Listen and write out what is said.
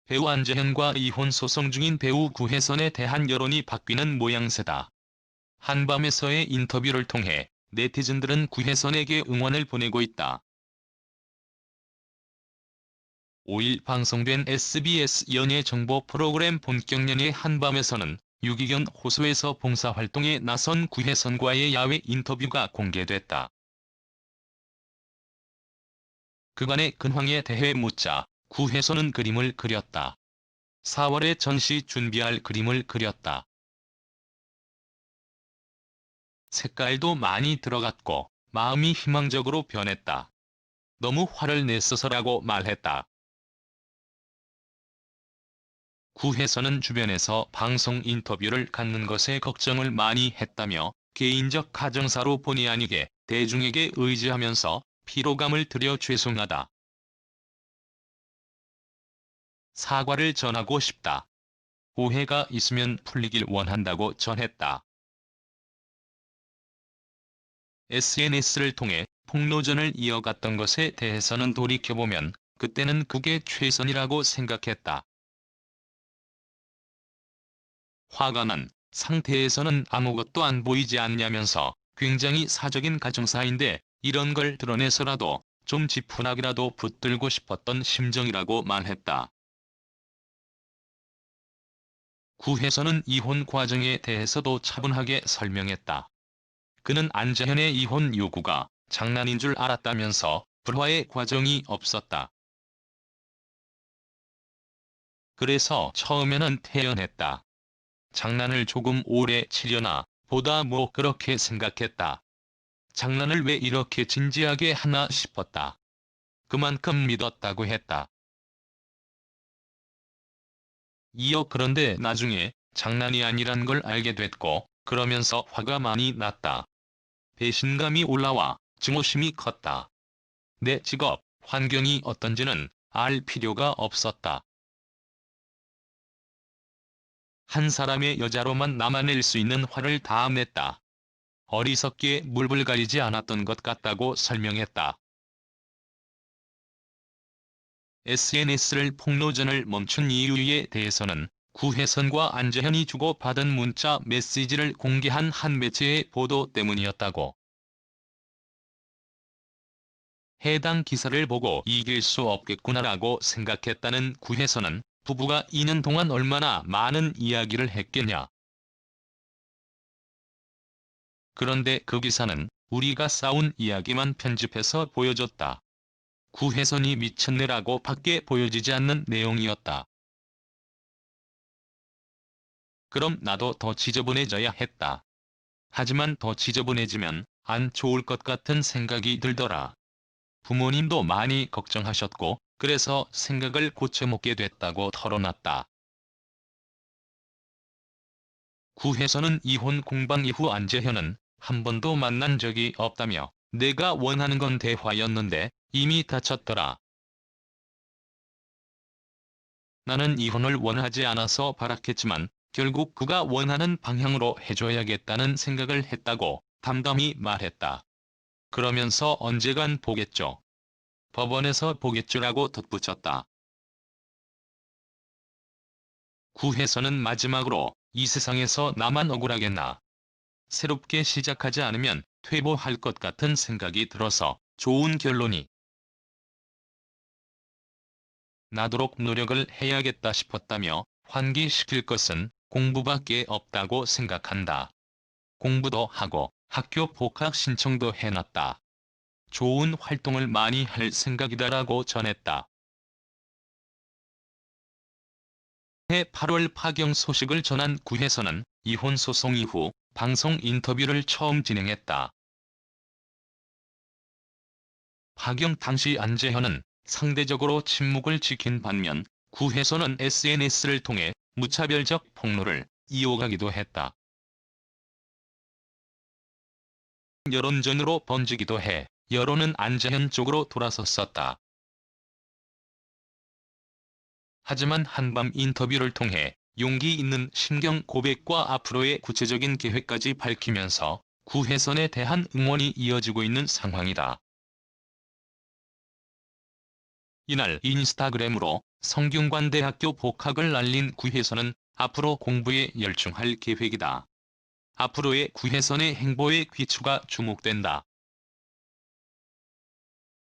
배우 안재현과 이혼 소송 중인 배우 구혜선에 대한 여론이 바뀌는 모양새다. 한밤에서의 인터뷰를 통해 네티즌들은 구혜선에게 응원을 보내고 있다. 5일 방송된 SBS 연예 정보 프로그램 본격연예 한밤에서는 유기견 호수에서 봉사활동에 나선 구혜선과의 야외 인터뷰가 공개됐다. 그간의 근황에 대해 묻자 구혜선은 그림을 그렸다. 4월에 전시 준비할 그림을 그렸다. 색깔도 많이 들어갔고 마음이 희망적으로 변했다. 너무 화를 냈어서라고 말했다. 구혜선은 주변에서 방송 인터뷰를 갖는 것에 걱정을 많이 했다며 개인적 가정사로 본의 아니게 대중에게 의지하면서 피로감을 드려 죄송하다. 사과를 전하고 싶다. 오해가 있으면 풀리길 원한다고 전했다. SNS를 통해 폭로전을 이어갔던 것에 대해서는 돌이켜보면 그때는 그게 최선이라고 생각했다. 화가 난 상태에서는 아무것도 안 보이지 않냐면서 굉장히 사적인 가정사인데 이런 걸 드러내서라도 좀 지푸라기라도 붙들고 싶었던 심정이라고 말했다. 구혜선은 이혼 과정에 대해서도 차분하게 설명했다. 그는 안재현의 이혼 요구가 장난인 줄 알았다면서 불화의 과정이 없었다. 그래서 처음에는 태연했다. 장난을 조금 오래 치려나 보다 뭐 그렇게 생각했다. 장난을 왜 이렇게 진지하게 하나 싶었다. 그만큼 믿었다고 했다. 이어 그런데 나중에 장난이 아니란 걸 알게 됐고 그러면서 화가 많이 났다. 배신감이 올라와 증오심이 컸다. 내 직업, 환경이 어떤지는 알 필요가 없었다. 한 사람의 여자로만 남아낼 수 있는 화를 다 냈다. 어리석게 물불 가리지 않았던 것 같다고 설명했다. SNS를 폭로전을 멈춘 이유에 대해서는 구혜선과 안재현이 주고받은 문자 메시지를 공개한 한 매체의 보도 때문이었다고. 해당 기사를 보고 이길 수 없겠구나라고 생각했다는 구혜선은 부부가 2년 동안 얼마나 많은 이야기를 했겠냐. 그런데 그 기사는 우리가 싸운 이야기만 편집해서 보여줬다. 구혜선이 미쳤네라고 밖에 보여지지 않는 내용이었다. 그럼 나도 더 지저분해져야 했다. 하지만 더 지저분해지면 안 좋을 것 같은 생각이 들더라. 부모님도 많이 걱정하셨고 그래서 생각을 고쳐먹게 됐다고 털어놨다. 구혜선은 이혼 공방 이후 안재현은 한 번도 만난 적이 없다며 내가 원하는 건 대화였는데 이미 다쳤더라. 나는 이혼을 원하지 않아서 발악했지만 결국 그가 원하는 방향으로 해줘야겠다는 생각을 했다고 담담히 말했다. 그러면서 언젠간 보겠죠. 법원에서 보겠죠라고 덧붙였다. 구혜선은 마지막으로 이 세상에서 나만 억울하겠나. 새롭게 시작하지 않으면 퇴보할 것 같은 생각이 들어서 좋은 결론이 나도록 노력을 해야겠다 싶었다며 환기시킬 것은 공부밖에 없다고 생각한다. 공부도 하고 학교 복학 신청도 해놨다. 좋은 활동을 많이 할 생각이다라고 전했다. 해 8월 파경 소식을 전한 구혜선은 이혼 소송 이후 방송 인터뷰를 처음 진행했다. 파경 당시 안재현은 상대적으로 침묵을 지킨 반면 구혜선은 SNS를 통해 무차별적 폭로를 이어가기도 했다. 여론전으로 번지기도 해 여론은 안재현 쪽으로 돌아섰었다. 하지만 한밤 인터뷰를 통해 용기 있는 심경 고백과 앞으로의 구체적인 계획까지 밝히면서 구혜선에 대한 응원이 이어지고 있는 상황이다. 이날 인스타그램으로 성균관대학교 복학을 알린 구혜선은 앞으로 공부에 열중할 계획이다. 앞으로의 구혜선의 행보에 귀추가 주목된다.